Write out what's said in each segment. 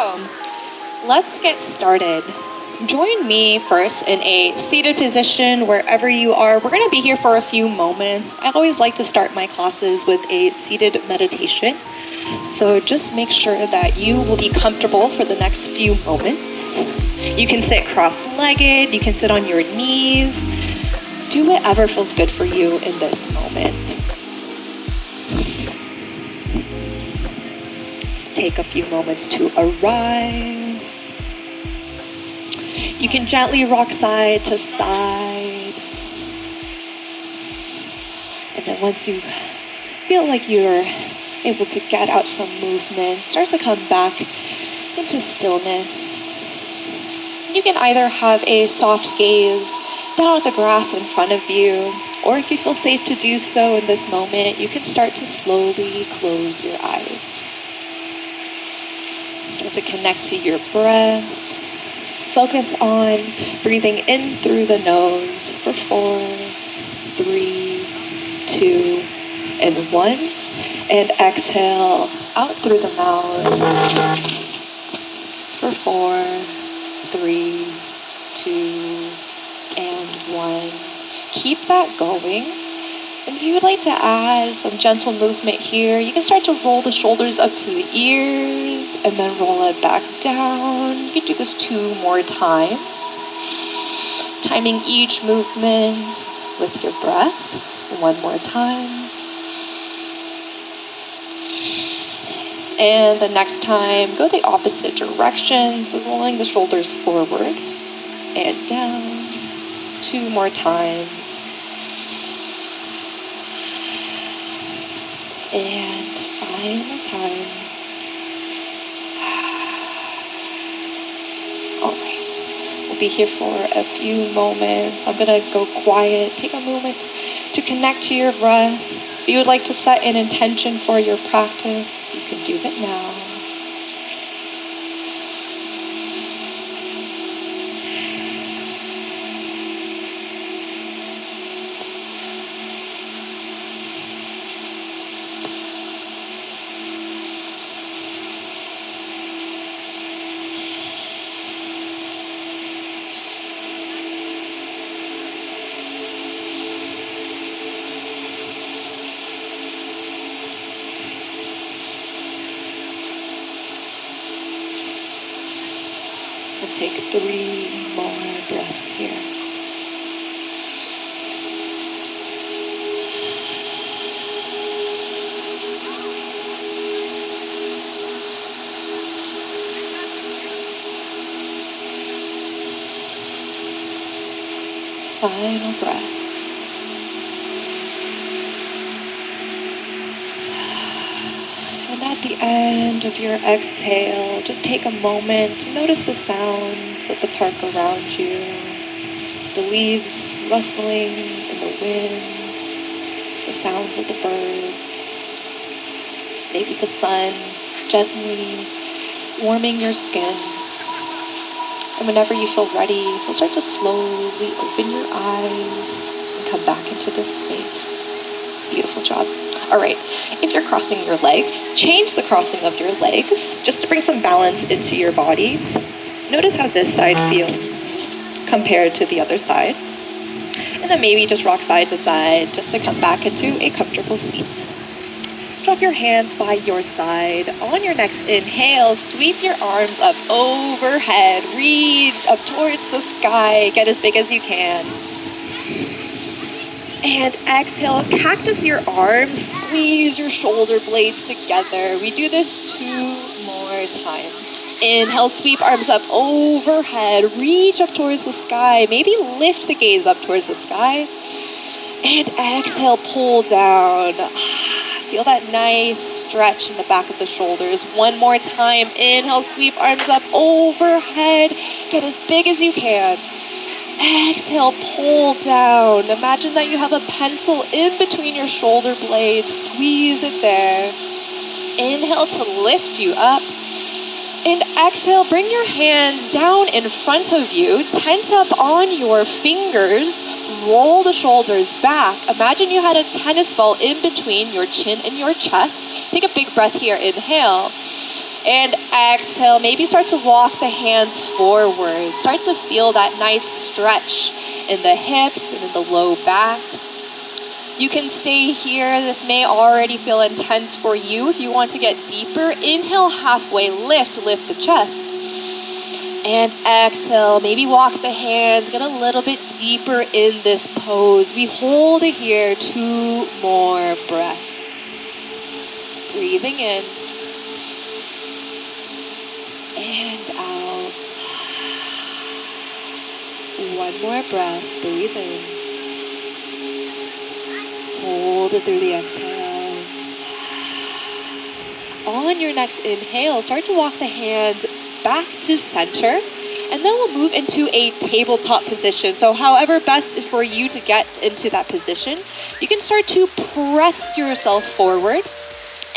So, let's get started. Join me first in a seated position wherever you are. We're going to be here for a few moments. I always like to start my classes with a seated meditation. So just make sure that you will be comfortable for the next few moments. You can sit cross-legged, you can sit on your knees. Do whatever feels good for you in this moment. Take a few moments to arrive. You can gently rock side to side. And then once you feel like you're able to get out some movement, start to come back into stillness. You can either have a soft gaze down at the grass in front of you, or if you feel safe to do so in this moment, you can start to slowly close your eyes. Start to connect to your breath. Focus on breathing in through the nose for 4, 3, 2, and 1. And exhale out through the mouth for 4, 3, 2, and 1. Keep that going. And if you would like to add some gentle movement here, you can start to roll the shoulders up to the ears and then roll it back down. You can do this 2 more times. Timing each movement with your breath. 1 more time. And the next time, go the opposite direction. So rolling the shoulders forward and down. 2 more times. And final time. All right. We'll be here for a few moments. I'm going to go quiet. Take a moment to connect to your breath. If you would like to set an intention for your practice, you can do it now. We'll take 3 more breaths here. Final breath. And at the end of your exhale, just take a moment to notice the sounds of the park around you. The leaves rustling in the wind, the sounds of the birds, maybe the sun gently warming your skin. And whenever you feel ready, you'll start to slowly open your eyes and come back into this space. Beautiful job. All right, if you're crossing your legs, change the crossing of your legs just to bring some balance into your body. Notice how this side feels compared to the other side. And then maybe just rock side to side just to come back into a comfortable seat. Drop your hands by your side. On your next inhale, sweep your arms up overhead. Reach up towards the sky. Get as big as you can. And exhale, cactus your arms. Squeeze your shoulder blades together. We do this 2 more times. Inhale, sweep arms up overhead. Reach up towards the sky. Maybe lift the gaze up towards the sky. And exhale, pull down. Feel that nice stretch in the back of the shoulders. 1 more time. Inhale, sweep arms up overhead. Get as big as you can. Exhale, pull down. Imagine that you have a pencil in between your shoulder blades. Squeeze it there. Inhale to lift you up. And exhale, bring your hands down in front of you. Tense up on your fingers. Roll the shoulders back. Imagine you had a tennis ball in between your chin and your chest. Take a big breath here. Inhale. And exhale, maybe start to walk the hands forward. Start to feel that nice stretch in the hips and in the low back. You can stay here. This may already feel intense for you. If you want to get deeper, inhale halfway, lift the chest. And exhale, maybe walk the hands, get a little bit deeper in this pose. We hold it here, 2 more breaths. Breathing in. And out. 1 more breath, breathe in. Hold it through the exhale. On your next inhale, start to walk the hands back to center, and then we'll move into a tabletop position. So however best for you to get into that position, you can start to press yourself forward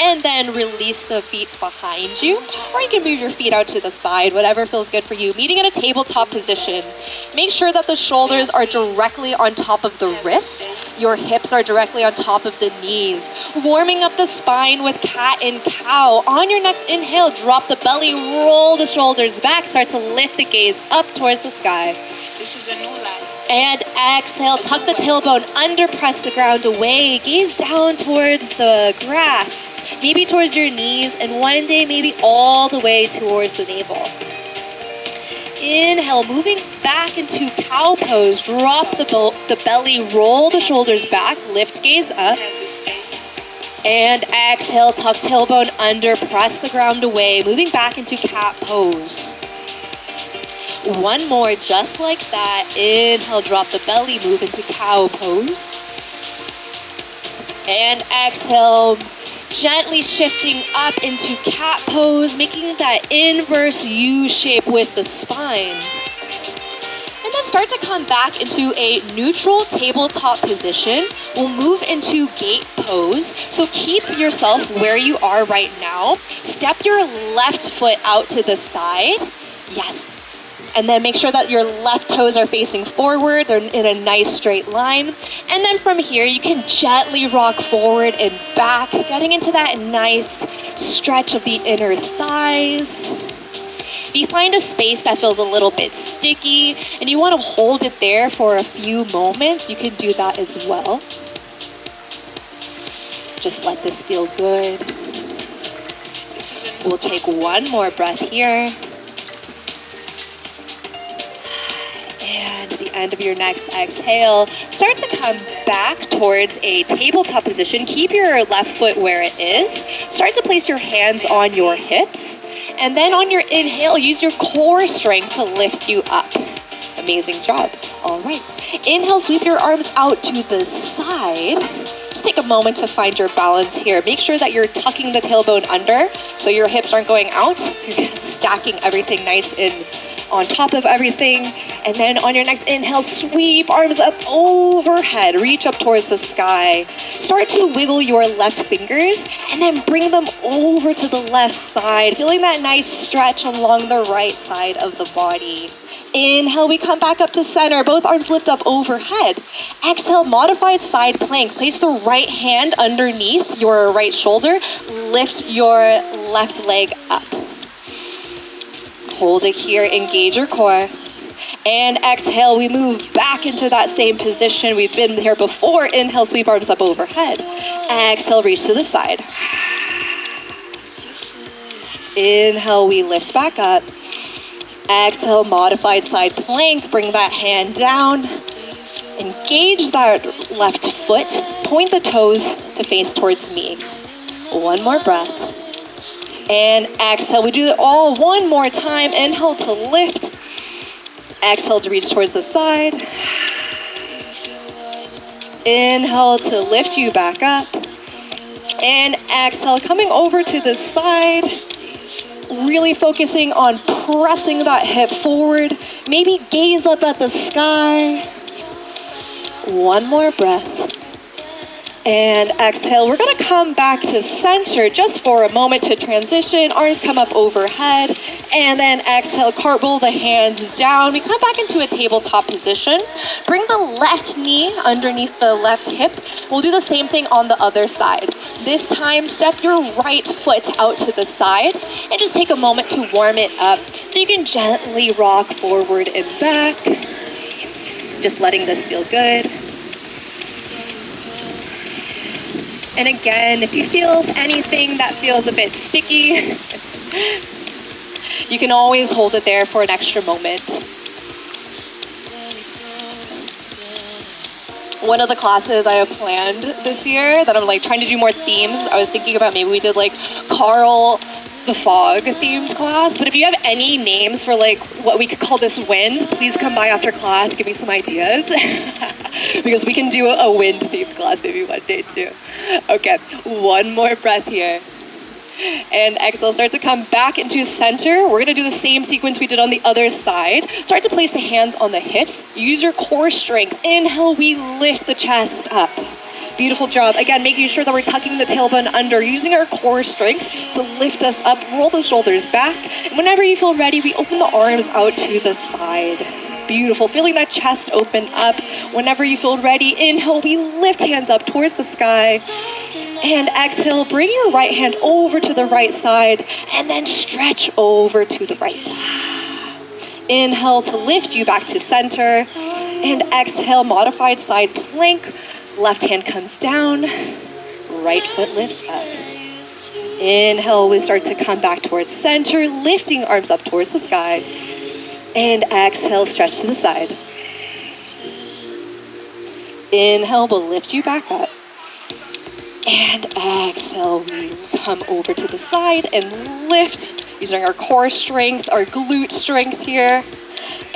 and then release the feet behind you, or you can move your feet out to the side, whatever feels good for you. Meeting in a tabletop position. Make sure that the shoulders are directly on top of the wrists. Your hips are directly on top of the knees. Warming up the spine with cat and cow. On your next inhale, drop the belly, roll the shoulders back, start to lift the gaze up towards the sky. This is a new life. And exhale, tuck the tailbone under, press the ground away. Gaze down towards the grass, maybe towards your knees, and one day maybe all the way towards the navel. Inhale, moving back into cow pose. Drop the belly, roll the shoulders back, lift gaze up. And exhale, tuck tailbone under, press the ground away, moving back into cat pose. One more, just like that. Inhale, drop the belly, move into cow pose. And exhale, gently shifting up into cat pose, making that inverse U shape with the spine. And then start to come back into a neutral tabletop position. We'll move into gate pose. So keep yourself where you are right now. Step your left foot out to the side. Yes. And then make sure that your left toes are facing forward. They're in a nice straight line. And then from here, you can gently rock forward and back, getting into that nice stretch of the inner thighs. If you find a space that feels a little bit sticky and you want to hold it there for a few moments, you can do that as well. Just let this feel good. We'll take one more breath here. And at the end of your next exhale, start to come back towards a tabletop position. Keep your left foot where it is. Start to place your hands on your hips. And then on your inhale, use your core strength to lift you up. Amazing job. All right. Inhale, sweep your arms out to the side. Just take a moment to find your balance here. Make sure that you're tucking the tailbone under so your hips aren't going out. You're stacking everything nice in on top of everything. And then on your next inhale, sweep arms up overhead. Reach up towards the sky. Start to wiggle your left fingers and then bring them over to the left side, feeling that nice stretch along the right side of the body. Inhale, we come back up to center. Both arms lift up overhead. Exhale, modified side plank. Place the right hand underneath your right shoulder. Lift your left leg up. Hold it here, engage your core. And exhale, we move back into that same position. We've been here before. Inhale, sweep arms up overhead. Exhale, reach to the side. Inhale, we lift back up. Exhale, modified side plank. Bring that hand down. Engage that left foot. Point the toes to face towards me. One more breath. And exhale, we do it all one more time. Inhale to lift. Exhale to reach towards the side. Inhale to lift you back up. And exhale, coming over to the side. Really focusing on pressing that hip forward. Maybe gaze up at the sky. One more breath. And exhale. We're gonna come back to center just for a moment to transition. Arms come up overhead. And then exhale, cartwheel the hands down. We come back into a tabletop position. Bring the left knee underneath the left hip. We'll do the same thing on the other side. This time, step your right foot out to the side and just take a moment to warm it up. So you can gently rock forward and back. Just letting this feel good. And again, if you feel anything that feels a bit sticky, you can always hold it there for an extra moment. One of the classes I have planned this year that I'm like trying to do more themes, I was thinking about maybe we did like Carl the Fog themed class. But if you have any names for like what we could call this wind, please come by after class, give me some ideas. Because we can do a wind themed class maybe one day too. Okay, one more breath here. And exhale, start to come back into center. We're gonna do the same sequence we did on the other side. Start to place the hands on the hips. Use your core strength. Inhale, we lift the chest up. Beautiful job. Again, making sure that we're tucking the tailbone under, using our core strength to lift us up. Roll the shoulders back. And whenever you feel ready, we open the arms out to the side. Beautiful. Feeling that chest open up. Whenever you feel ready, inhale, we lift hands up towards the sky. And exhale, bring your right hand over to the right side and then stretch over to the right. Inhale to lift you back to center. And exhale, modified side plank. Left hand comes down, right foot lifts up. Inhale, we start to come back towards center, lifting arms up towards the sky. And exhale, stretch to the side. Inhale, we'll lift you back up. And exhale, we come over to the side and lift, using our core strength, our glute strength here.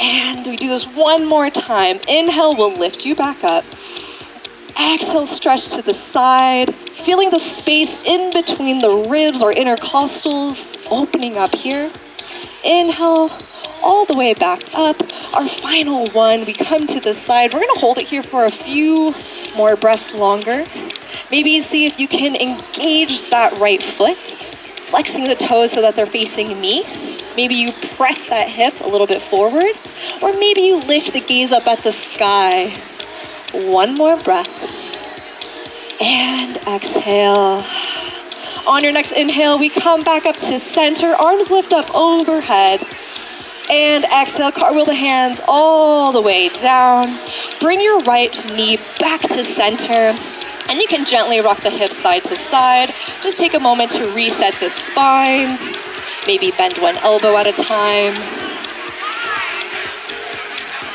And we do this one more time. Inhale, we'll lift you back up. Exhale, stretch to the side, feeling the space in between the ribs or intercostals, opening up here. Inhale, all the way back up. Our final one, we come to the side. We're gonna hold it here for a few more breaths longer. Maybe see if you can engage that right foot, flexing the toes so that they're facing me. Maybe you press that hip a little bit forward, or maybe you lift the gaze up at the sky. One more breath. And exhale. On your next inhale, we come back up to center. Arms lift up overhead. And exhale, cartwheel the hands all the way down. Bring your right knee back to center. And you can gently rock the hips side to side. Just take a moment to reset the spine. Maybe bend one elbow at a time.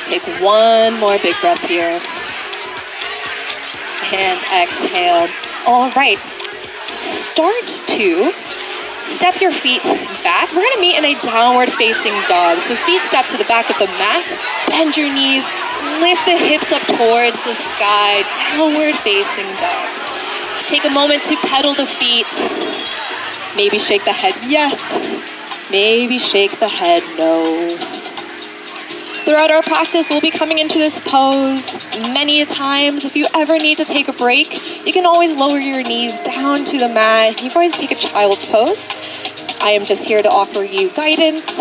Take one more big breath here. And exhale. All right, start to step your feet back. We're gonna meet in a downward facing dog. So feet step to the back of the mat, bend your knees, lift the hips up towards the sky, downward facing dog. Take a moment to pedal the feet. Maybe shake the head yes, maybe shake the head no. Throughout our practice, we'll be coming into this pose many times. If you ever need to take a break, you can always lower your knees down to the mat. You can always take a child's pose. I am just here to offer you guidance.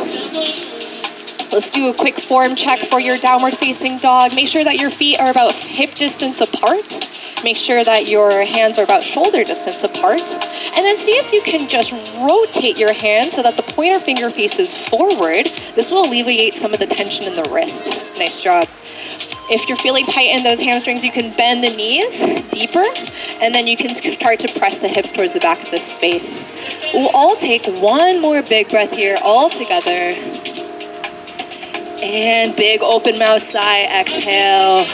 Let's do a quick form check for your downward facing dog. Make sure that your feet are about hip distance apart. Make sure that your hands are about shoulder distance apart. And then see if you can just rotate your hand so that the pointer finger faces forward. This will alleviate some of the tension in the wrist. Nice job. If you're feeling tight in those hamstrings, you can bend the knees deeper, and then you can start to press the hips towards the back of this space. We'll all take one more big breath here all together. And big open mouth sigh, exhale.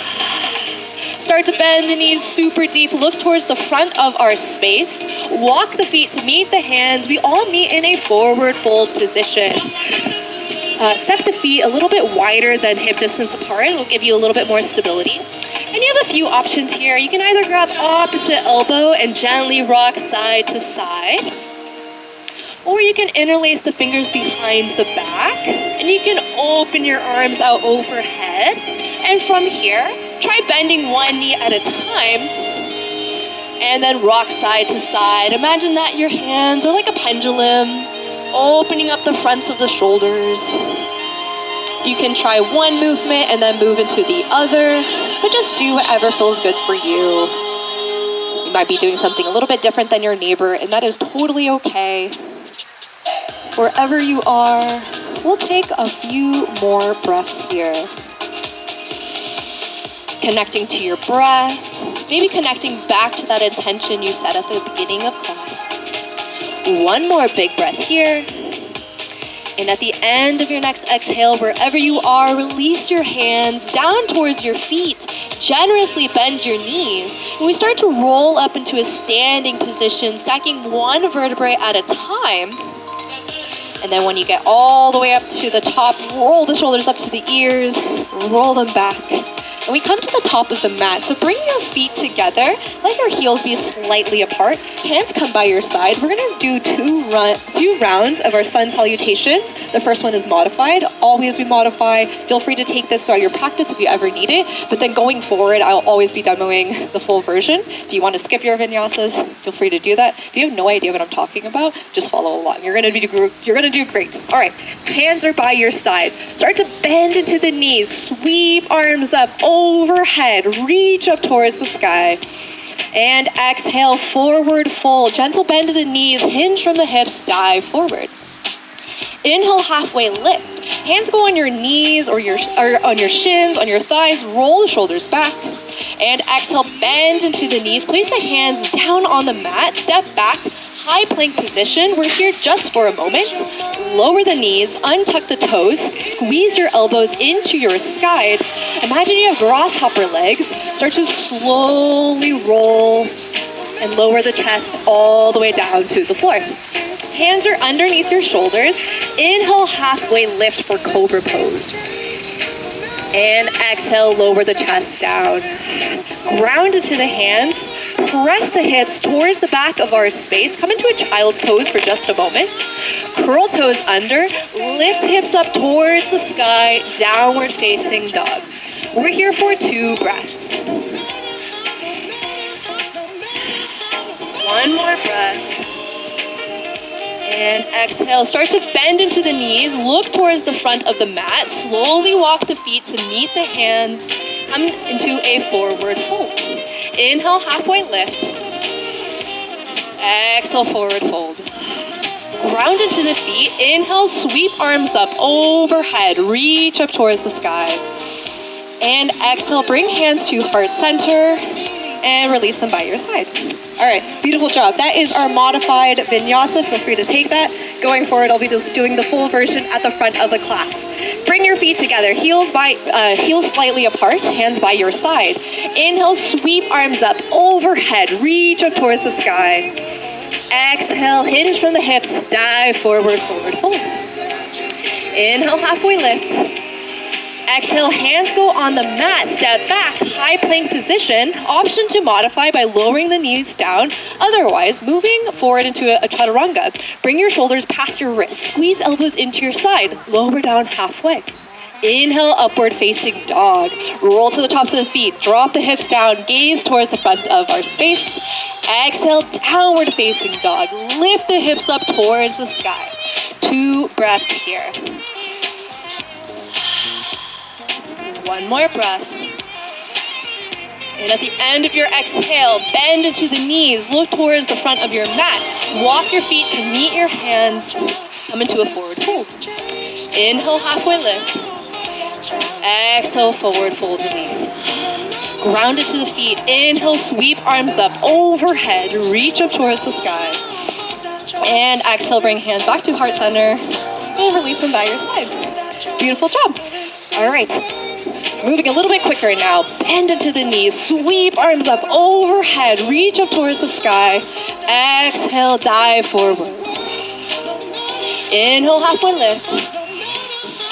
Start to bend the knees super deep. Look towards the front of our space. Walk the feet to meet the hands. We all meet in a forward fold position. Step the feet a little bit wider than hip distance apart. It'll give you a little bit more stability. And you have a few options here. You can either grab opposite elbow and gently rock side to side. Or you can interlace the fingers behind the back. And you can open your arms out overhead. And from here, try bending one knee at a time. And then rock side to side. Imagine that your hands are like a pendulum, opening up the fronts of the shoulders. You can try one movement and then move into the other, but just do whatever feels good for you. You might be doing something a little bit different than your neighbor, and that is totally okay. Wherever you are, we'll take a few more breaths here. Connecting to your breath, maybe connecting back to that intention you set at the beginning of class. One more big breath here. And at the end of your next exhale, wherever you are, release your hands down towards your feet. Generously bend your knees. And we start to roll up into a standing position, stacking one vertebrae at a time. And then when you get all the way up to the top, roll the shoulders up to the ears, roll them back. And we come to the top of the mat. So bring your feet together. Let your heels be slightly apart. Hands come by your side. We're going to do two rounds of our sun salutations. The first one is modified. Always be modified. Feel free to take this throughout your practice if you ever need it. But then going forward, I'll always be demoing the full version. If you want to skip your vinyasas, feel free to do that. If you have no idea what I'm talking about, just follow along. You're going to do great. All right. Hands are by your side. Start to bend into the knees. Sweep arms up overhead, reach up towards the sky, and exhale, forward fold. Gentle bend to the knees, hinge from the hips, dive forward. Inhale, halfway lift. Hands go on your knees or on your shins, on your thighs, roll the shoulders back. And exhale, bend into the knees, place the hands down on the mat, step back, high plank position. We're here just for a moment. Lower the knees, untuck the toes, squeeze your elbows into your side. Imagine you have grasshopper legs. Start to slowly roll and lower the chest all the way down to the floor. Hands are underneath your shoulders. Inhale, halfway lift for cobra pose. And exhale, lower the chest down. Ground into the hands. Press the hips towards the back of our space. Come into a child's pose for just a moment. Curl toes under. Lift hips up towards the sky. Downward facing dog. We're here for 2 breaths. One more breath. And exhale. Start to bend into the knees. Look towards the front of the mat. Slowly walk the feet to meet the hands. Come into a forward fold. Inhale, halfway lift. Exhale, forward fold. Ground into the feet. Inhale, sweep arms up overhead. Reach up towards the sky. And exhale, bring hands to heart center and release them by your side. All right, beautiful job. That is our modified vinyasa. Feel free to take that. Going forward, I'll be doing the full version at the front of the class. Bring your feet together, heels slightly apart, hands by your side. Inhale, sweep arms up overhead, reach up towards the sky. Exhale, hinge from the hips, dive forward, forward fold. Inhale, halfway lift. Exhale, hands go on the mat, step back, high plank position. Option to modify by lowering the knees down. Otherwise, moving forward into a chaturanga. Bring your shoulders past your wrists. Squeeze elbows into your side. Lower down halfway. Inhale, upward facing dog. Roll to the tops of the feet. Drop the hips down. Gaze towards the front of our space. Exhale, downward facing dog. Lift the hips up towards the sky. 2 breaths here. One more breath. And at the end of your exhale, bend into the knees. Look towards the front of your mat. Walk your feet to meet your hands. Come into a forward fold. Inhale, halfway lift. Exhale, forward fold, release. Ground into the feet. Inhale, sweep arms up overhead. Reach up towards the sky. And exhale, bring hands back to heart center. And release them by your side. Beautiful job. All right. Moving a little bit quicker now. Bend into the knees. Sweep arms up overhead. Reach up towards the sky. Exhale, dive forward. Inhale, halfway lift.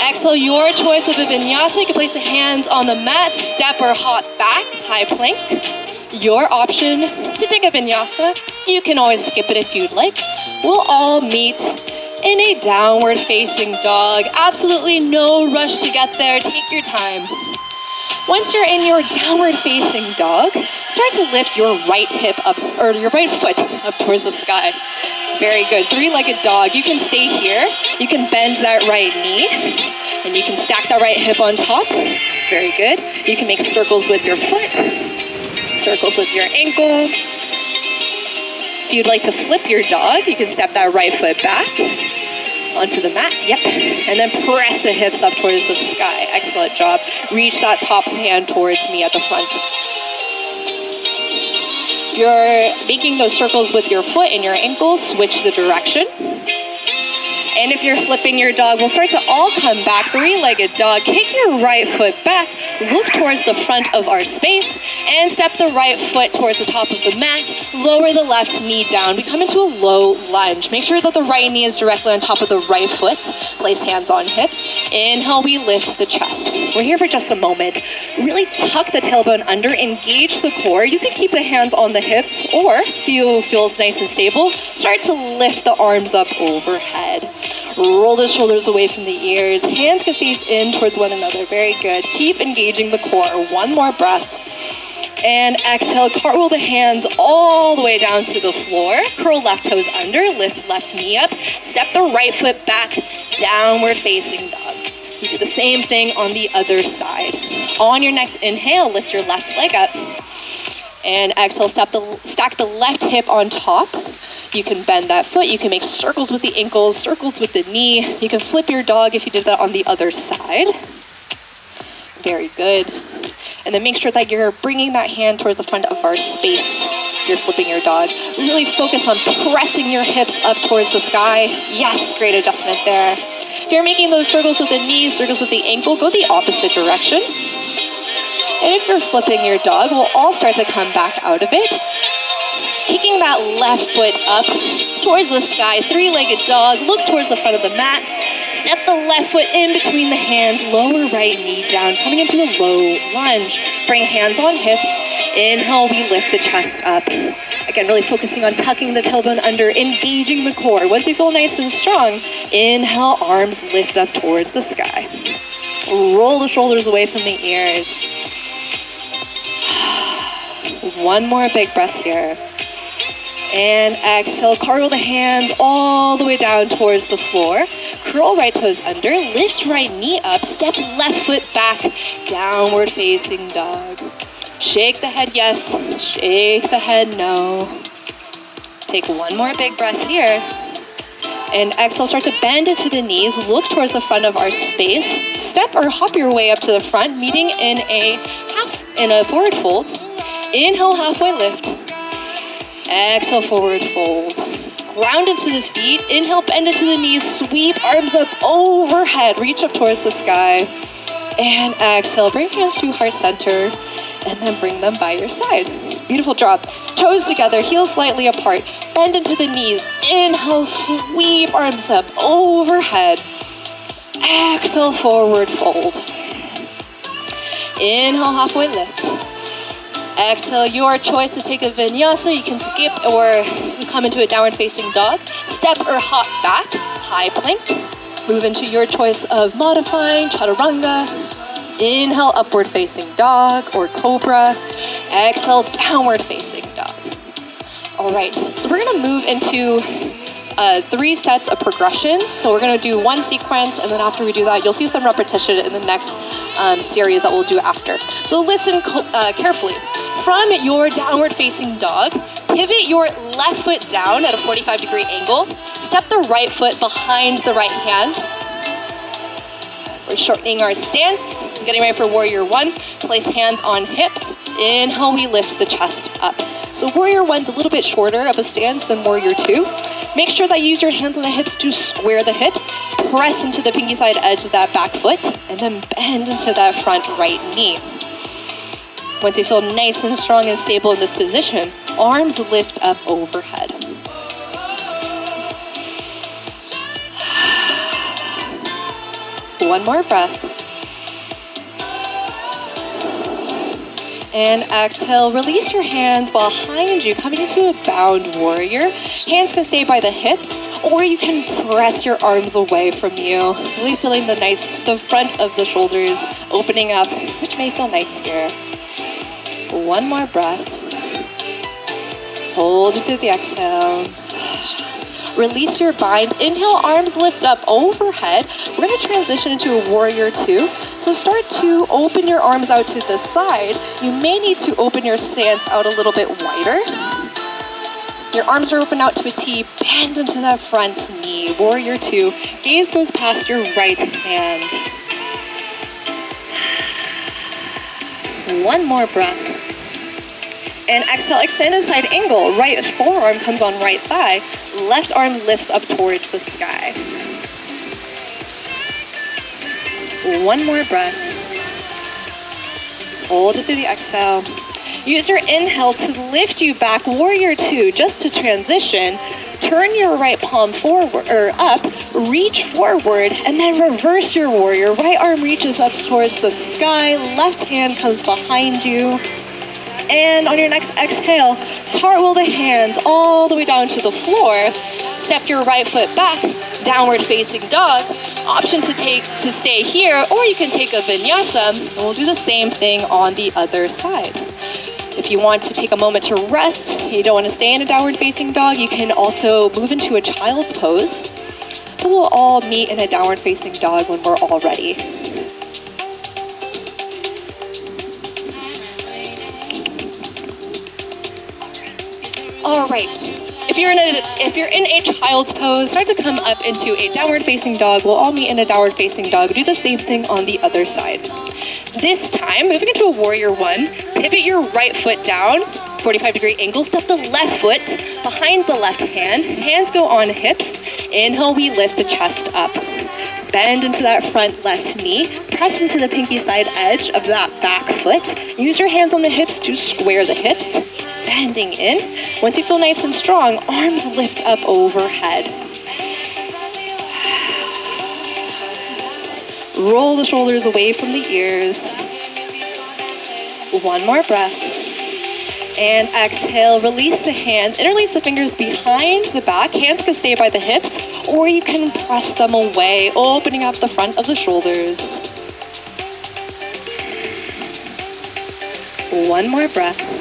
Exhale, your choice of a vinyasa. You can place the hands on the mat, step or hop back, high plank. Your option to take a vinyasa. You can always skip it if you'd like. We'll all meet in a downward facing dog. Absolutely no rush to get there. Take your time. Once you're in your downward facing dog, start to lift your right hip up, or your right foot up towards the sky. Very good. Three-legged dog. You can stay here. You can bend that right knee, and you can stack that right hip on top. Very good. You can make circles with your foot, circles with your ankle. If you'd like to flip your dog, you can step that right foot back onto the mat. Yep. And then press the hips up towards the sky. Excellent job. Reach that top hand towards me at the front. You're making those circles with your foot and your ankle. Switch the direction. And if you're flipping your dog, we'll start to all come back. Three-legged dog. Kick your right foot back. Look towards the front of our space. And step the right foot towards the top of the mat. Lower the left knee down. We come into a low lunge. Make sure that the right knee is directly on top of the right foot. Place hands on hips. Inhale, we lift the chest. We're here for just a moment. Really tuck the tailbone under. Engage the core. You can keep the hands on the hips, or if you feels nice and stable, start to lift the arms up overhead. Roll the shoulders away from the ears. Hands can face in towards one another. Very good. Keep engaging the core. One more breath. And exhale, cartwheel the hands all the way down to the floor. Curl left toes under, lift left knee up. Step the right foot back, downward facing dog. You do the same thing on the other side. On your next inhale, lift your left leg up. And exhale, stack the left hip on top. You can bend that foot. You can make circles with the ankles, circles with the knee. You can flip your dog if you did that on the other side. Very good. And then make sure that you're bringing that hand towards the front of our space. You're flipping your dog. Really focus on pressing your hips up towards the sky. Yes, great adjustment there. If you're making those circles with the knees, circles with the ankle, go the opposite direction. And if you're flipping your dog, we'll all start to come back out of it. Kicking that left foot up towards the sky, three-legged dog, look towards the front of the mat. Step the left foot in between the hands, lower right knee down, coming into a low lunge. Bring hands on hips. Inhale, we lift the chest up. Again, really focusing on tucking the tailbone under, engaging the core. Once you feel nice and strong, inhale, arms lift up towards the sky. Roll the shoulders away from the ears. One more big breath here. And exhale, cartwheel the hands all the way down towards the floor. Curl right toes under, lift right knee up, step left foot back, downward facing dog. Shake the head yes, shake the head no. Take one more big breath here. And exhale, start to bend into the knees, look towards the front of our space. Step or hop your way up to the front, meeting in a forward fold. Inhale, halfway lift. Exhale, forward fold. Ground into the feet. Inhale, bend into the knees. Sweep arms up overhead. Reach up towards the sky. And exhale, bring hands to heart center. And then bring them by your side. Beautiful job. Toes together, heels slightly apart. Bend into the knees. Inhale, sweep arms up overhead. Exhale, forward fold. Inhale, halfway lift. Exhale, your choice to take a vinyasa. You can skip or come into a downward facing dog. Step or hop back, high plank. Move into your choice of modifying chaturanga. Inhale, upward facing dog or cobra. Exhale, downward facing dog. All right, so we're gonna move into 3 sets of progressions. So we're gonna do one sequence, and then after we do that, you'll see some repetition in the next series that we'll do after. So listen carefully. From your downward facing dog, pivot your left foot down at a 45-degree angle. Step the right foot behind the right hand. We're shortening our stance, getting ready for warrior 1. Place hands on hips. Inhale, we lift the chest up. So warrior 1's a little bit shorter of a stance than warrior 2. Make sure that you use your hands on the hips to square the hips. Press into the pinky side edge of that back foot, and then bend into that front right knee. Once you feel nice and strong and stable in this position, arms lift up overhead. One more breath. And exhale, release your hands behind you, coming into a bound warrior. Hands can stay by the hips, or you can press your arms away from you. Really feeling the front of the shoulders opening up, which may feel nice here. One more breath. Hold it through the exhale. Release your bind. Inhale, arms lift up overhead. We're going to transition into a warrior two. So start to open your arms out to the side. You may need to open your stance out a little bit wider. Your arms are open out to a T. Bend into that front knee. Warrior two. Gaze goes past your right hand. One more breath. And exhale, extend a side angle. Right forearm comes on right thigh. Left arm lifts up towards the sky. One more breath. Hold it through the exhale. Use your inhale to lift you back, warrior two, just to transition. Turn your right palm forward or up, reach forward, and then reverse your warrior. Right arm reaches up towards the sky, left hand comes behind you. And on your next exhale, cartwheel the hands all the way down to the floor. Step your right foot back, downward facing dog. Option to stay here, or you can take a vinyasa, and we'll do the same thing on the other side. If you want to take a moment to rest, you don't want to stay in a downward facing dog, you can also move into a child's pose. But we'll all meet in a downward facing dog when we're all ready. All right. If you're in a child's pose, start to come up into a downward facing dog. We'll all meet in a downward facing dog. Do the same thing on the other side. This time, moving into a warrior one, pivot your right foot down, 45-degree angle. Step the left foot behind the left hand. Hands go on hips. Inhale, we lift the chest up. Bend into that front left knee. Press into the pinky side edge of that back foot. Use your hands on the hips to square the hips. Bending in. Once you feel nice and strong, arms lift up overhead. Roll the shoulders away from the ears. One more breath. And exhale, release the hands. Interlace the fingers behind the back. Hands can stay by the hips, or you can press them away, opening up the front of the shoulders. One more breath.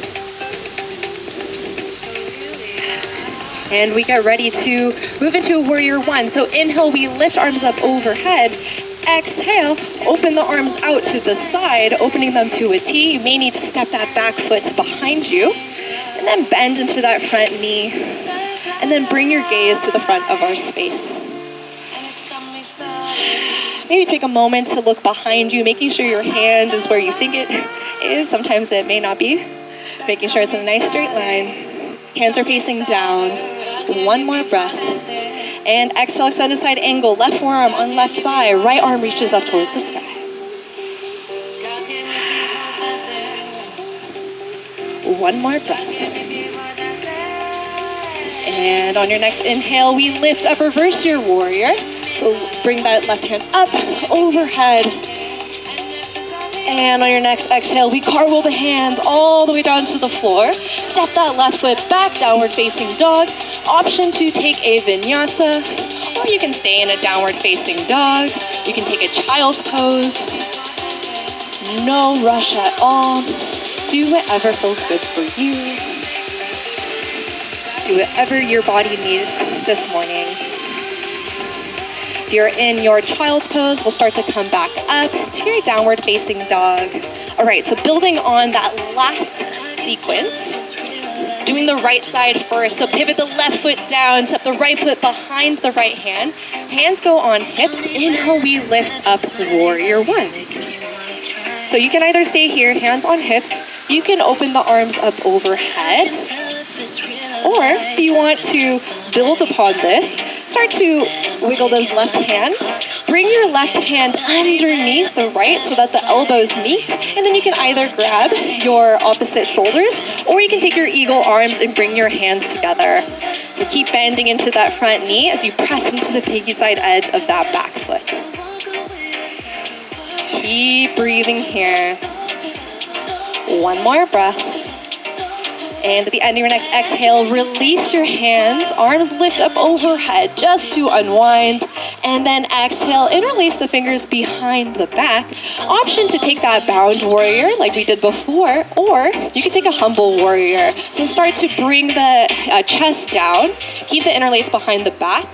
And we get ready to move into a warrior one. So inhale, we lift arms up overhead. Exhale, open the arms out to the side, opening them to a T. You may need to step that back foot behind you. And then bend into that front knee. And then bring your gaze to the front of our space. Maybe take a moment to look behind you, making sure your hand is where you think it is. Sometimes it may not be. Making sure it's in a nice straight line. Hands are facing down. One more breath. And exhale, extend a side angle. Left forearm on left thigh. Right arm reaches up towards the sky. One more breath. And on your next inhale, we lift up, reverse your warrior. So bring that left hand up, overhead. And on your next exhale, we cartwheel the hands all the way down to the floor. Step that left foot back, downward facing dog. Option to take a vinyasa, or you can stay in a downward facing dog. You can take a child's pose. No rush at all. Do whatever feels good for you. Do whatever your body needs this morning. If you're in your child's pose, we'll start to come back up to your downward facing dog. All right, so building on that last sequence, doing the right side first. So pivot the left foot down, step the right foot behind the right hand. Hands go on hips. Inhale, we lift up warrior one. So you can either stay here, hands on hips. You can open the arms up overhead. Or if you want to build upon this, start to wiggle the left hand. Bring your left hand underneath the right so that the elbows meet. And then you can either grab your opposite shoulders, or you can take your eagle arms and bring your hands together. So keep bending into that front knee as you press into the pinky side edge of that back foot. Keep breathing here. One more breath. And at the end of your next exhale, release your hands, arms lift up overhead just to unwind. And then exhale and release the fingers behind the back. Option to take that bound warrior like we did before, or you can take a humble warrior. So start to bring the chest down, keep the interlace behind the back,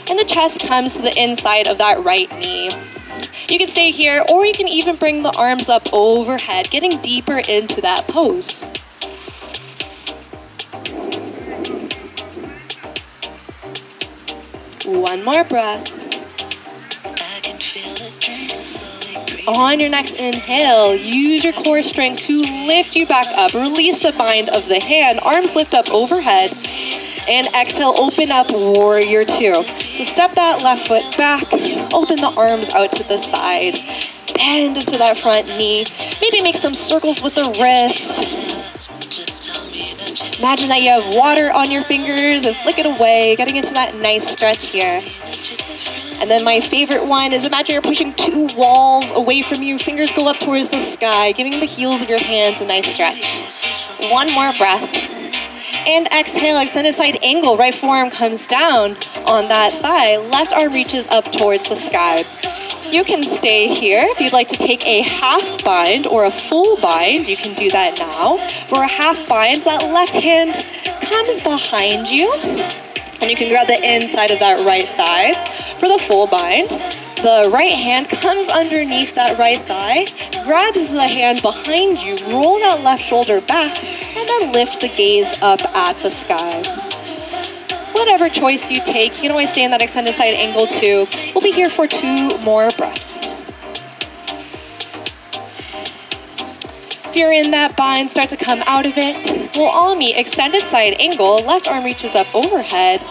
and the chest comes to the inside of that right knee. You can stay here, or you can even bring the arms up overhead, getting deeper into that pose. One more breath. On your next inhale, use your core strength to lift you back up. Release the bind of the hand, arms lift up overhead. And exhale, open up, warrior two. So step that left foot back, open the arms out to the side, bend into that front knee. Maybe make some circles with the wrist. Imagine that you have water on your fingers and flick it away, getting into that nice stretch here. And then my favorite one is imagine you're pushing two walls away from you. Fingers go up towards the sky, giving the heels of your hands a nice stretch. One more breath. And exhale, extended side angle. Right forearm comes down on that thigh. Left arm reaches up towards the sky. You can stay here. If you'd like to take a half bind or a full bind, you can do that now. For a half bind, that left hand comes behind you, and you can grab the inside of that right thigh. For the full bind, the right hand comes underneath that right thigh, grabs the hand behind you, roll that left shoulder back, and then lift the gaze up at the sky. Whatever choice you take, you can always stay in that extended side angle too. We'll be here for 2 more breaths. If you're in that bind, start to come out of it. We'll all meet extended side angle. Left arm reaches up overhead.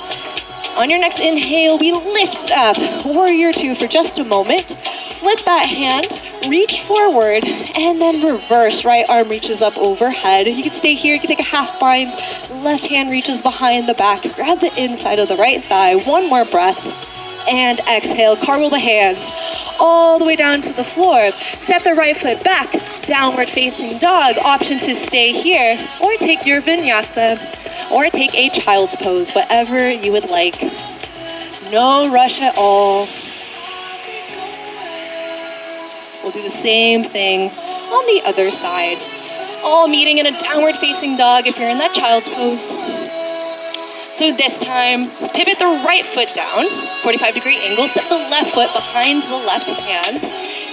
On your next inhale, we lift up, warrior two for just a moment. Flip that hand, reach forward, and then reverse. Right arm reaches up overhead. You can stay here, you can take a half bind. Left hand reaches behind the back. Grab the inside of the right thigh. One more breath. And exhale, cartwheel the hands all the way down to the floor. Step the right foot back, downward facing dog. Option to stay here, or take your vinyasa, or take a child's pose, whatever you would like. No rush at all. We'll do the same thing on the other side. All meeting in a downward facing dog if you're in that child's pose. So this time, pivot the right foot down, 45-degree angle, step the left foot behind the left hand.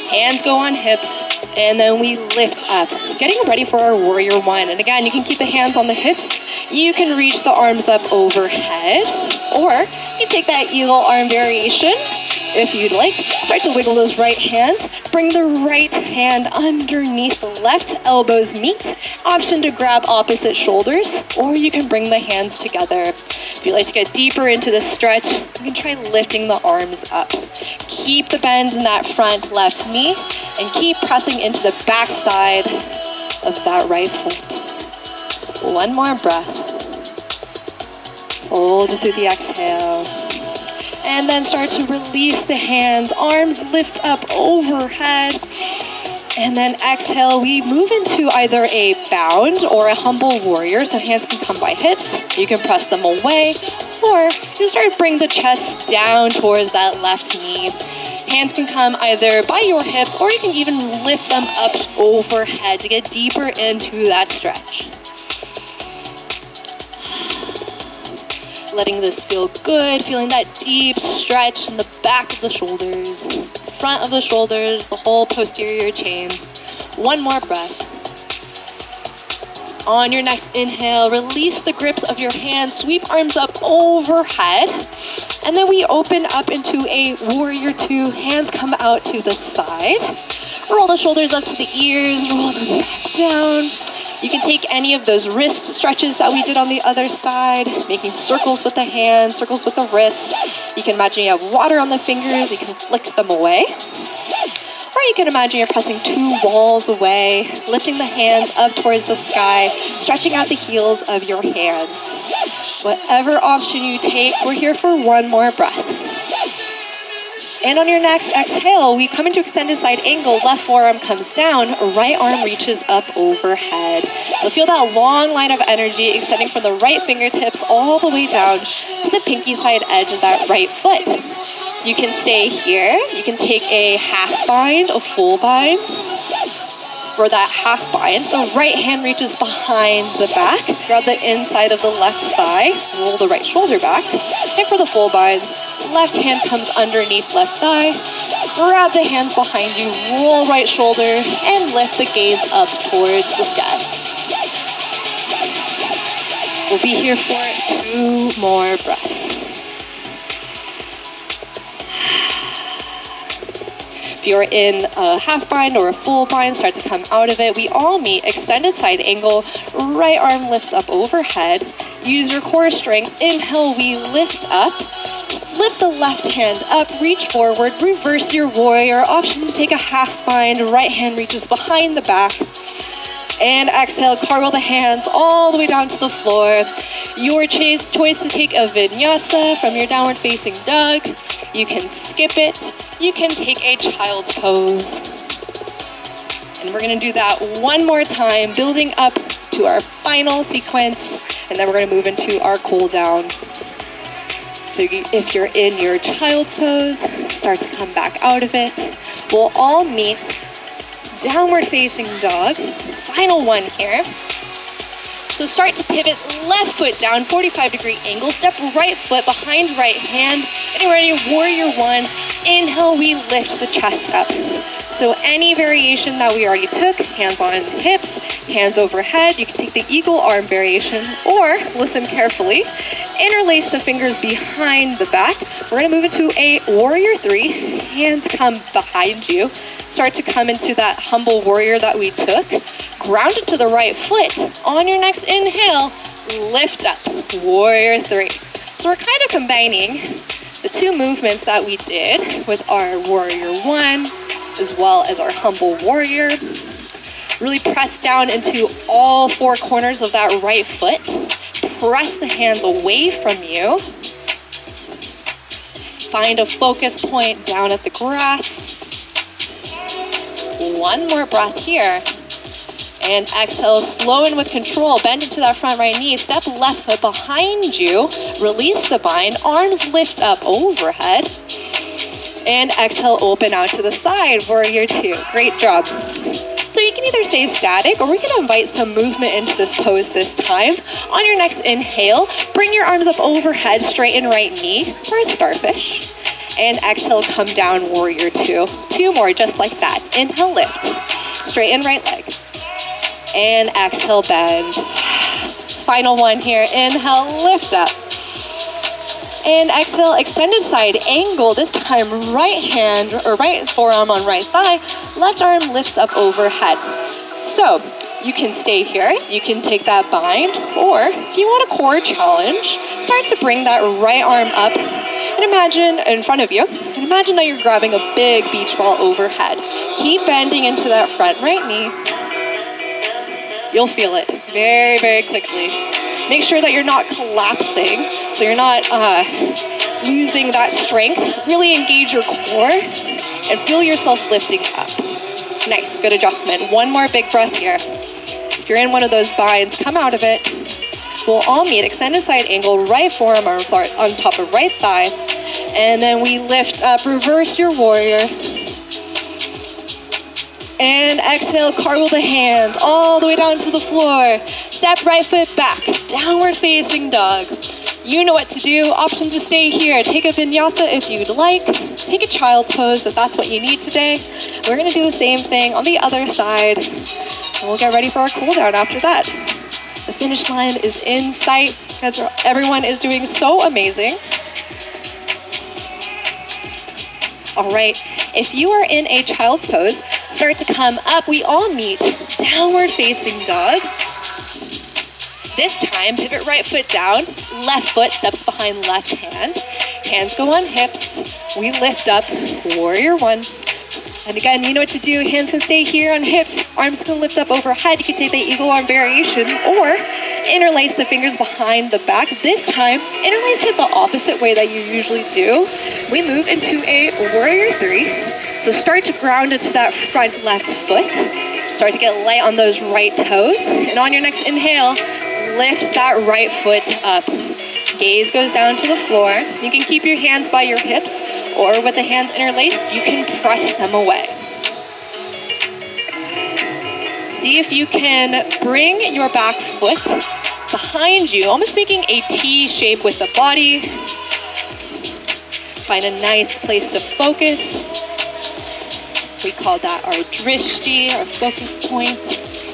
Hands go on hips, and then we lift up, getting ready for our warrior one. And again, you can keep the hands on the hips. You can reach the arms up overhead, or you take that eagle arm variation if you'd like. Start to wiggle those right hands. Bring the right hand underneath the left, elbows meet. Option to grab opposite shoulders, or you can bring the hands together. If you'd like to get deeper into the stretch, you can try lifting the arms up. Keep the bend in that front left knee, and keep pressing into the back side of that right foot. One more breath. Hold it through the exhale. And then start to release the hands, arms lift up overhead. And then exhale, we move into either a bound or a humble warrior. So hands can come by hips, you can press them away, or you start to bring the chest down towards that left knee. Hands can come either by your hips, or you can even lift them up overhead to get deeper into that stretch. Letting this feel good, feeling that deep stretch in the back of the shoulders, front of the shoulders, the whole posterior chain. One more breath. On your next inhale, release the grips of your hands, sweep arms up overhead, and then we open up into a warrior two. Hands come out to the side. Roll the shoulders up to the ears, roll them back down. You can take any of those wrist stretches that we did on the other side, making circles with the hands, circles with the wrist. You can imagine you have water on the fingers, you can flick them away. Or you can imagine you're pressing two walls away, lifting the hands up towards the sky, stretching out the heels of your hands. Whatever option you take, we're here for one more breath. And on your next exhale, we come into extended side angle. Left forearm comes down, right arm reaches up overhead. So feel that long line of energy extending from the right fingertips all the way down to the pinky side edge of that right foot. You can stay here. You can take a half bind, a full bind. For that half bind, the right hand reaches behind the back. Grab the inside of the left thigh. Roll the right shoulder back. And for the full binds, left hand comes underneath left thigh. Grab the hands behind you. Roll right shoulder and lift the gaze up towards the sky. We'll be here for 2 more breaths. If you're in a half bind or a full bind, start to come out of it. We all meet, extended side angle, right arm lifts up overhead. Use your core strength. Inhale, we lift up. Lift the left hand up, reach forward, reverse your warrior. Option to take a half bind, right hand reaches behind the back. And exhale, cartwheel the hands all the way down to the floor. Your choice to take a vinyasa from your downward facing dog. You can skip it. You can take a child's pose. And we're gonna do that one more time, building up to our final sequence. And then we're gonna move into our cool down. So if you're in your child's pose, start to come back out of it. We'll all meet downward facing dog. Final one here. So start to pivot left foot down, 45-degree angle. Step right foot behind right hand. And ready, warrior one. Inhale, we lift the chest up. So any variation that we already took, hands on hips, hands overhead. You can take the eagle arm variation, or listen carefully, interlace the fingers behind the back. We're gonna move into a warrior 3. Hands come behind you. Start to come into that humble warrior that we took. Ground it to the right foot. On your next inhale, lift up, warrior 3. So we're kind of combining the 2 movements that we did with our warrior 1, as well as our humble warrior. Really press down into all 4 corners of that right foot. Press the hands away from you. Find a focus point down at the grass. One more breath here. And exhale, slow and with control. Bend into that front right knee. Step left foot behind you. Release the bind. Arms lift up overhead. And exhale, open out to the side. Warrior 2. Great job. So you can either stay static, or we can invite some movement into this pose this time. On your next inhale, bring your arms up overhead, straighten right knee for a starfish. And exhale, come down, warrior 2. 2 more, just like that. Inhale, lift. Straighten right leg. And exhale, bend. Final one here. Inhale, lift up. And exhale, extended side angle. This time, right hand or right forearm on right thigh. Left arm lifts up overhead. So you can stay here. You can take that bind. Or if you want a core challenge, start to bring that right arm up. And imagine in front of you. And imagine that you're grabbing a big beach ball overhead. Keep bending into that front right knee. You'll feel it very, very quickly. Make sure that you're not collapsing, so you're not losing that strength. Really engage your core and feel yourself lifting up. Nice, good adjustment. One more big breath here. If you're in one of those binds, come out of it. We'll all meet, extended side angle, right forearm on top of right thigh. And then we lift up, reverse your warrior. And exhale, cartwheel the hands all the way down to the floor. Step right foot back, downward facing dog. You know what to do. Option to stay here. Take a vinyasa if you'd like. Take a child's pose if that's what you need today. We're gonna do the same thing on the other side. And we'll get ready for our cool down after that. The finish line is in sight because everyone is doing so amazing. All right, if you are in a child's pose, start to come up. We all meet downward facing dog. This time, pivot right foot down, left foot steps behind left hand. Hands go on hips. We lift up, warrior 1. And again, you know what to do. Hands can stay here on hips. Arms can lift up overhead. You can take the eagle arm variation or interlace the fingers behind the back. This time, interlace it the opposite way that you usually do. We move into a warrior three. So start to ground into that front left foot. Start to get light on those right toes. And on your next inhale, lift that right foot up. Gaze goes down to the floor. You can keep your hands by your hips, or with the hands interlaced, you can press them away. See if you can bring your back foot behind you, almost making a T shape with the body. Find a nice place to focus. We call that our drishti, our focus point,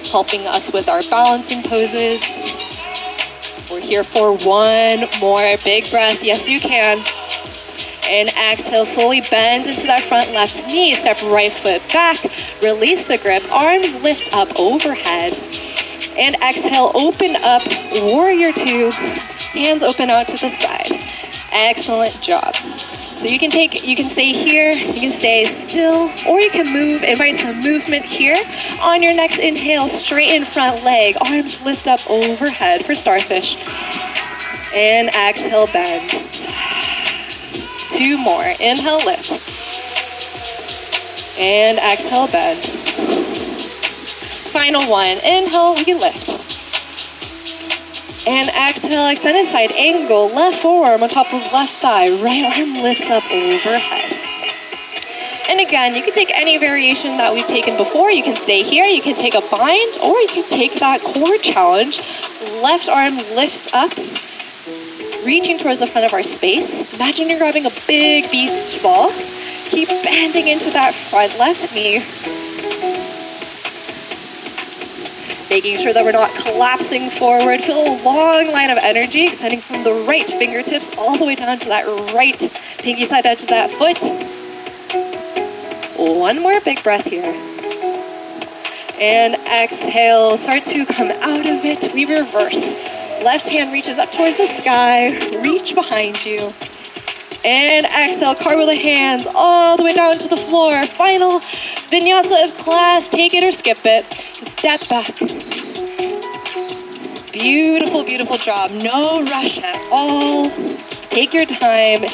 helping us with our balancing poses. We're here for one more big breath. Yes, you can. And exhale, slowly bend into that front left knee. Step right foot back. Release the grip. Arms lift up overhead. And exhale, open up, warrior two. Hands open out to the side. Excellent job. So you can stay here, you can stay still, or you can move, invite some movement here. On your next inhale, straighten front leg, arms lift up overhead for starfish. And exhale, bend. Two more, inhale, lift. And exhale, bend. Final one, inhale, we can lift. And exhale, extended side angle, left forearm on top of left thigh, right arm lifts up overhead. And again, you can take any variation that we've taken before. You can stay here, you can take a bind, or you can take that core challenge. Left arm lifts up, reaching towards the front of our space. Imagine you're grabbing a big beach ball. Keep bending into that front left knee. Making sure that we're not collapsing forward. Feel a long line of energy extending from the right fingertips all the way down to that right pinky side edge of that foot. One more big breath here. And exhale, start to come out of it. We reverse. Left hand reaches up towards the sky, reach behind you. And exhale, cartwheel the hands all the way down to the floor. Final vinyasa of class, take it or skip it. Step back. Beautiful, beautiful job. No rush at all. Take your time.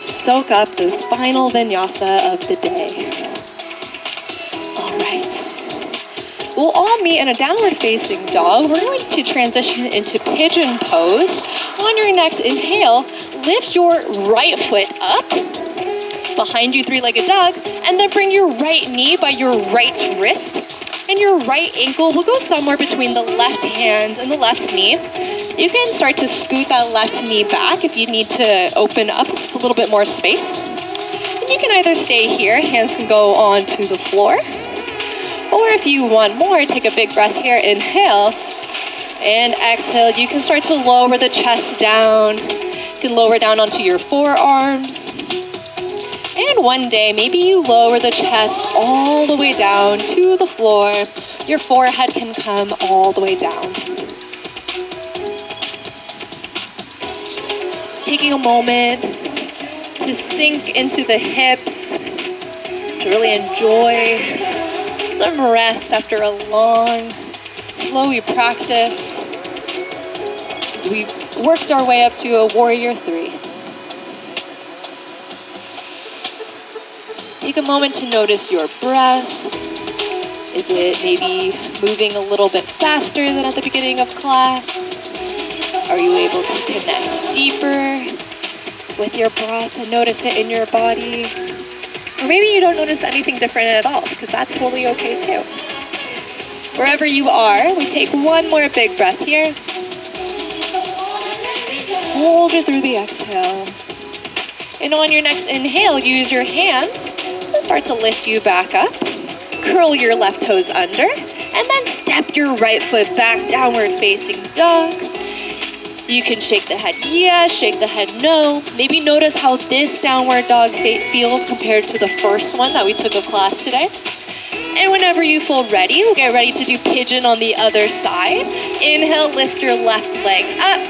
Soak up those final vinyasa of the day. All right. We'll all meet in a downward facing dog. We're going to transition into pigeon pose. On your next inhale, lift your right foot up. Behind you, three-legged dog. And then bring your right knee by your right wrist. And your right ankle will go somewhere between the left hand and the left knee. You can start to scoot that left knee back if you need to open up a little bit more space. And you can either stay here, hands can go onto the floor. Or if you want more, take a big breath here, inhale. And exhale, you can start to lower the chest down. You can lower down onto your forearms. And one day, maybe you lower the chest all the way down to the floor. Your forehead can come all the way down. Just taking a moment to sink into the hips, to really enjoy some rest after a long, flowy practice as we've worked our way up to a warrior three. Take a moment to notice your breath. Is it maybe moving a little bit faster than at the beginning of class? Are you able to connect deeper with your breath and notice it in your body? Or maybe you don't notice anything different at all, because that's totally okay too. Wherever you are, we take one more big breath here. Hold it through the exhale. And on your next inhale, use your hands to start to lift you back up. Curl your left toes under, and then step your right foot back, downward facing dog. You can shake the head yes, shake the head no. Maybe notice how this downward dog feels compared to the first one that we took of class today. And whenever you feel ready, we'll get ready to do pigeon on the other side. Inhale, lift your left leg up.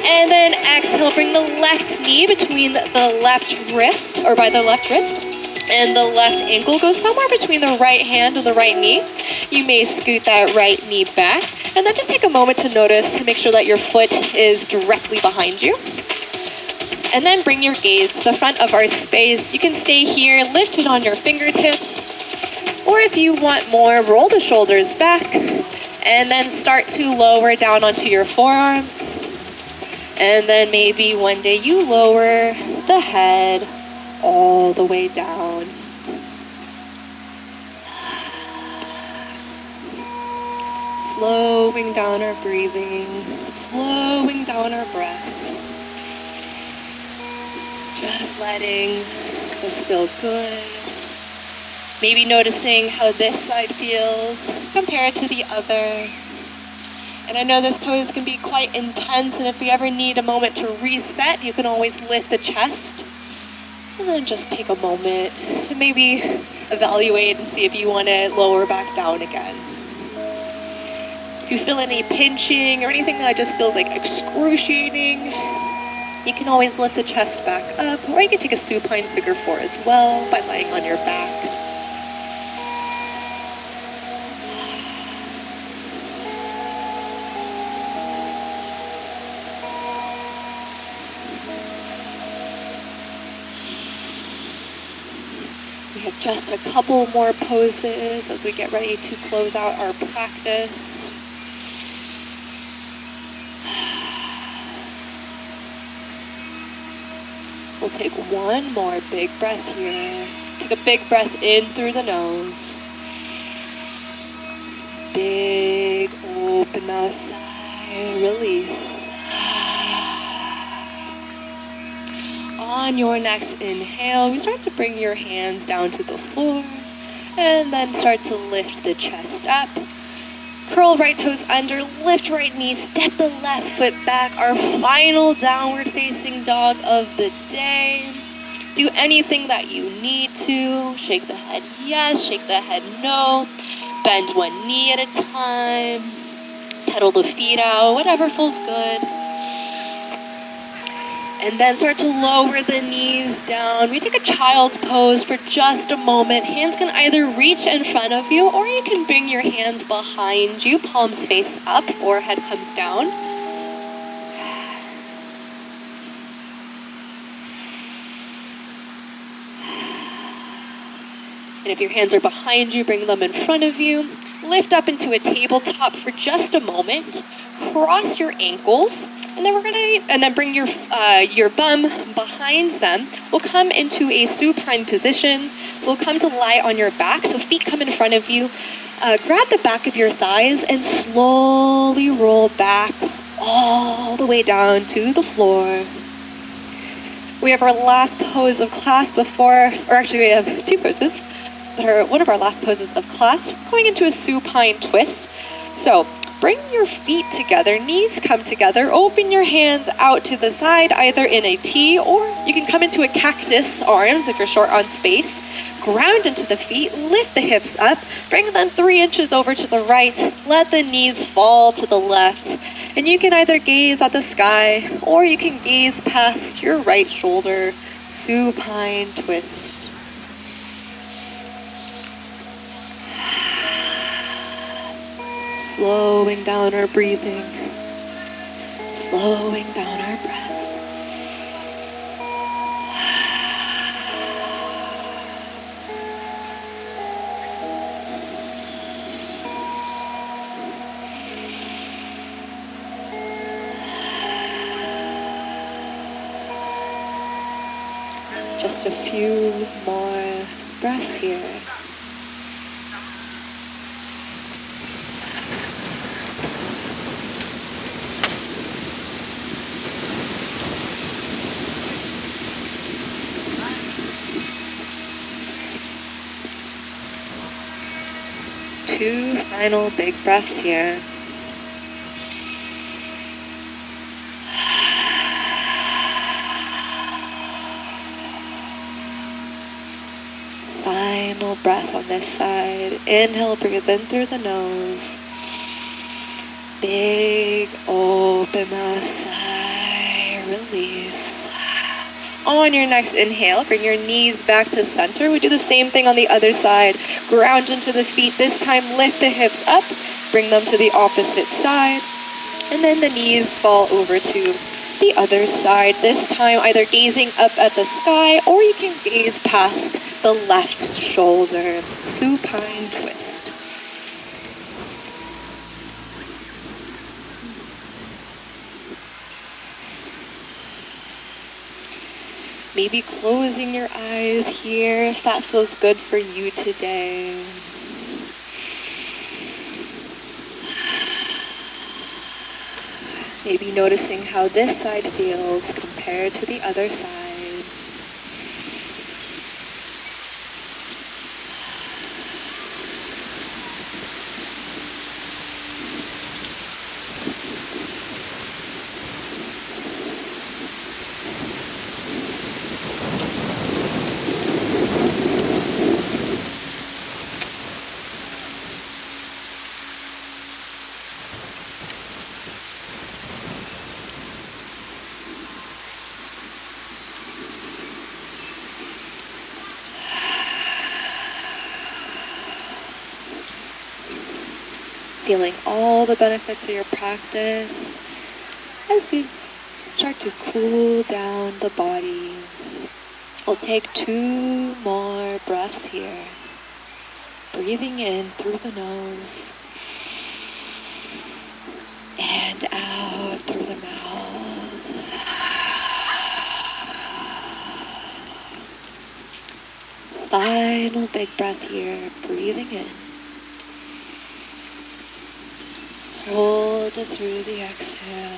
And then exhale, bring the left knee between the left wrist, or by the left wrist. And the left ankle goes somewhere between the right hand and the right knee. You may scoot that right knee back. And then just take a moment to notice and make sure that your foot is directly behind you. And then bring your gaze to the front of our space. You can stay here, lift it on your fingertips. Or if you want more, roll the shoulders back. And then start to lower down onto your forearms. And then maybe one day you lower the head all the way down. Slowing down our breathing, slowing down our breath. Just letting this feel good. Maybe noticing how this side feels compared to the other. And I know this pose can be quite intense, and if you ever need a moment to reset, you can always lift the chest. And then just take a moment and maybe evaluate and see if you want to lower back down again. If you feel any pinching or anything that just feels like excruciating, you can always lift the chest back up, or you can take a supine figure four as well by lying on your back. We have just a couple more poses as we get ready to close out our practice. We'll take one more big breath here. Take a big breath in through the nose. Big open mouth sigh, release. On your next inhale, we start to bring your hands down to the floor and then start to lift the chest up. Curl right toes under, lift right knee, step the left foot back. Our final downward facing dog of the day. Do anything that you need to. Shake the head yes, shake the head no. Bend one knee at a time. Pedal the feet out, whatever feels good. And then start to lower the knees down. We take a child's pose for just a moment. Hands can either reach in front of you, or you can bring your hands behind you, palms face up, forehead comes down. And if your hands are behind you, bring them in front of you. Lift up into a tabletop for just a moment. Cross your ankles. And then bring your bum behind them. We'll come into a supine position. So we'll come to lie on your back. So feet come in front of you. Grab the back of your thighs and slowly roll back all the way down to the floor. We have our last pose of class before, or actually we have two poses, but one of our last poses of class, going into a supine twist. So bring your feet together, knees come together, open your hands out to the side, either in a T, or you can come into a cactus arms if you're short on space. Ground into the feet, lift the hips up, bring them 3 inches over to the right, let the knees fall to the left. And you can either gaze at the sky, or you can gaze past your right shoulder, supine twist. Slowing down our breathing, slowing down our breath. Just a few more breaths here. Two final big breaths here. Final breath on this side. Inhale, breathe in through the nose. Big open mouth sigh, release. On your next inhale, bring your knees back to center. We do the same thing on the other side. Ground into the feet. This time, lift the hips up. Bring them to the opposite side. And then the knees fall over to the other side. This time, either gazing up at the sky or you can gaze past the left shoulder. Supine twist. Maybe closing your eyes here if that feels good for you today. Maybe noticing how this side feels compared to the other side. Feeling all the benefits of your practice as we start to cool down the body. We'll take 2 more breaths here. Breathing in through the nose and out through the mouth. Final big breath here, breathing in. Hold it through the exhale.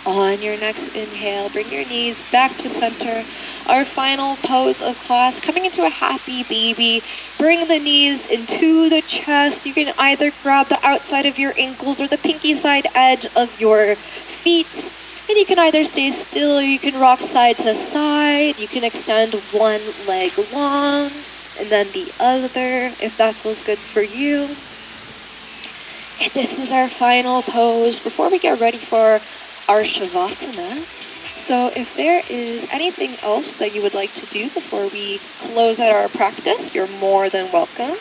On your next inhale, bring your knees back to center. Our final pose of class, coming into a happy baby. Bring the knees into the chest. You can either grab the outside of your ankles or the pinky side edge of your feet. And you can either stay still or you can rock side to side. You can extend one leg long and then the other, if that feels good for you. And this is our final pose before we get ready for our Shavasana. So if there is anything else that you would like to do before we close out our practice, you're more than welcome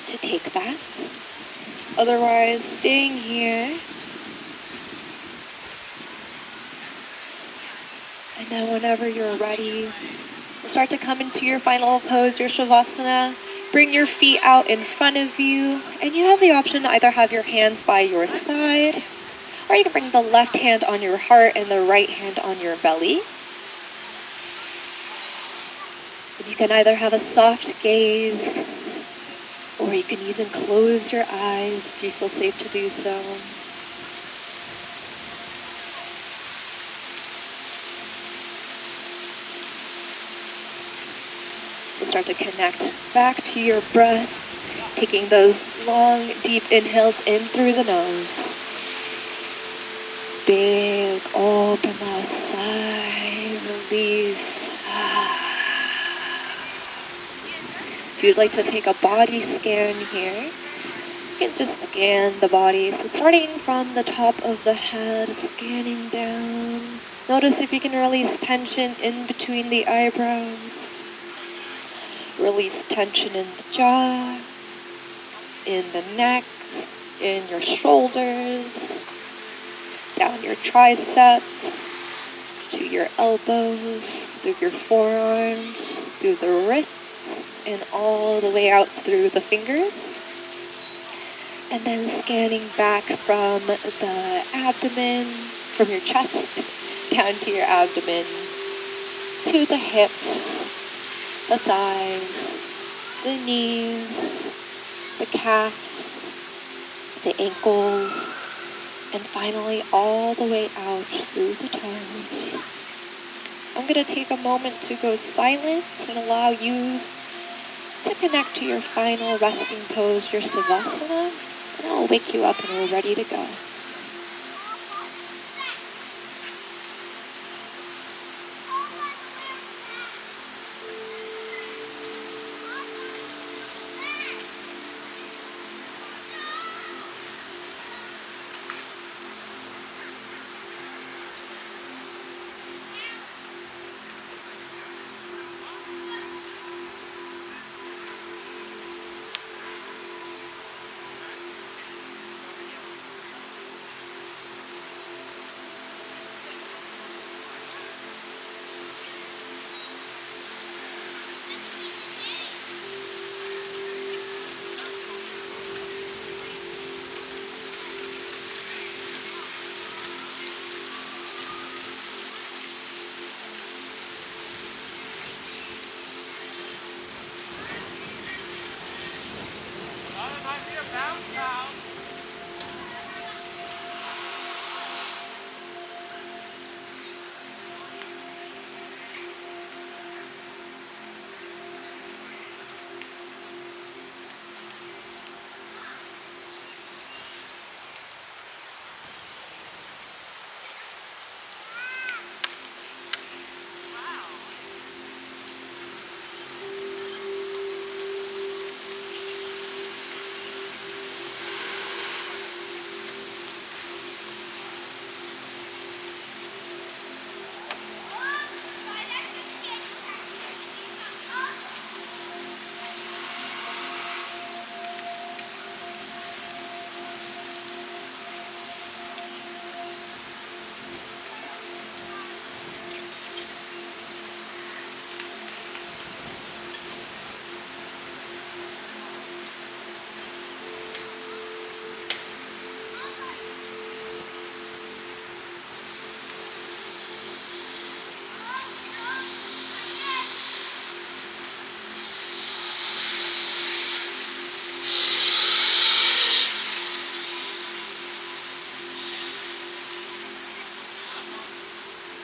to take that. Otherwise, staying here. And then whenever you're ready, start to come into your final pose, your Shavasana. Bring your feet out in front of you, and you have the option to either have your hands by your side, or you can bring the left hand on your heart and the right hand on your belly. And you can either have a soft gaze, or you can even close your eyes if you feel safe to do so. We'll start to connect back to your breath, taking those long, deep inhales in through the nose. Big open mouth, sigh, release. If you'd like to take a body scan here, you can just scan the body. So starting from the top of the head, scanning down. Notice if you can release tension in between the eyebrows. Release tension in the jaw, in the neck, in your shoulders, down your triceps, to your elbows, through your forearms, through the wrists, and all the way out through the fingers. And then scanning back from the abdomen, from your chest, down to your abdomen, to the hips, the thighs, the knees, the calves, the ankles, and finally all the way out through the toes. I'm going to take a moment to go silent and allow you to connect to your final resting pose, your Savasana, and I'll wake you up and we're ready to go.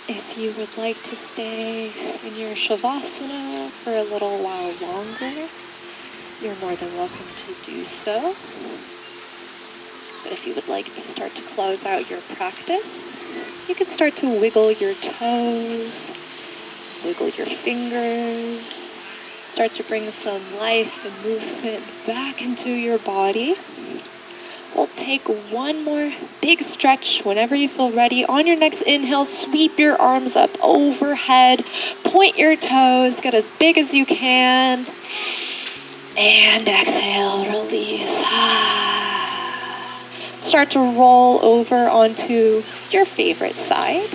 If you would like to stay in your Shavasana for a little while longer, you're more than welcome to do so. But if you would like to start to close out your practice, you can start to wiggle your toes, wiggle your fingers, start to bring some life and movement back into your body. We'll take one more big stretch whenever you feel ready. On your next inhale, sweep your arms up overhead, point your toes, get as big as you can, and exhale, release. Start to roll over onto your favorite side.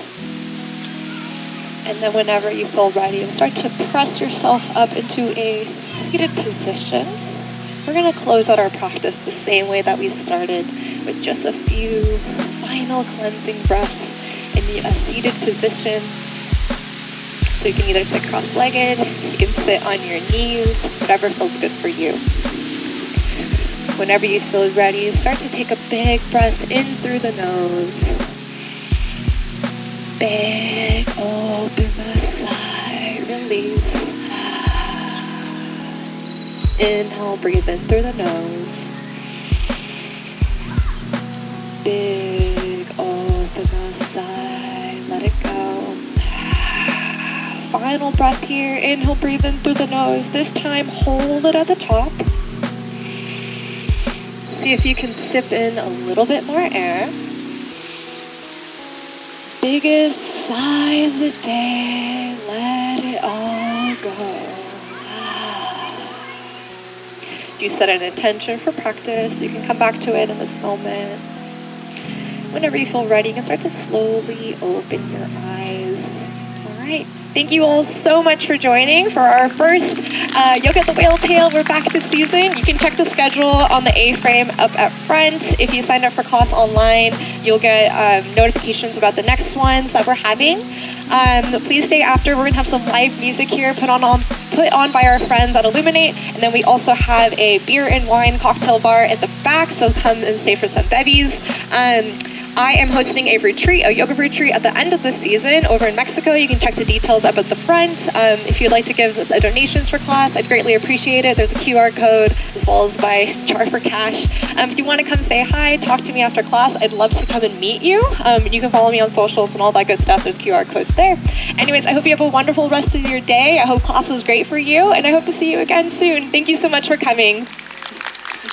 And then whenever you feel ready, start to press yourself up into a seated position. We're going to close out our practice the same way that we started, with just a few final cleansing breaths in a seated position. So you can either sit cross-legged, you can sit on your knees, whatever feels good for you. Whenever you feel ready, start to take a big breath in through the nose. Big, open the sigh, release. Inhale, breathe in through the nose. Big, open the sigh, let it go. Final breath here. Inhale, breathe in through the nose. This time, hold it at the top. See if you can sip in a little bit more air. Biggest sigh of the day. Let it all go. If you set an intention for practice, you can come back to it in this moment. Whenever you feel ready, you can start to slowly open your eyes. All right. Thank you all so much for joining for our first Yoga at the Whale Tail. We're back this season. You can check the schedule on the A-frame up at front. If you signed up for class online, you'll get notifications about the next ones that we're having. Please stay after. We're going to have some live music here put on by our friends at Illuminate. And then we also have a beer and wine cocktail bar at the back, so come and stay for some bevies. I am hosting a retreat, a yoga retreat at the end of this season over in Mexico. You can check the details up at the front. If you'd like to give donations for class, I'd greatly appreciate it. There's a QR code as well as my jar for cash. If you want to come say hi, talk to me after class, I'd love to come and meet you. You can follow me on socials and all that good stuff. There's QR codes there. Anyways, I hope you have a wonderful rest of your day. I hope class was great for you, and I hope to see you again soon. Thank you so much for coming.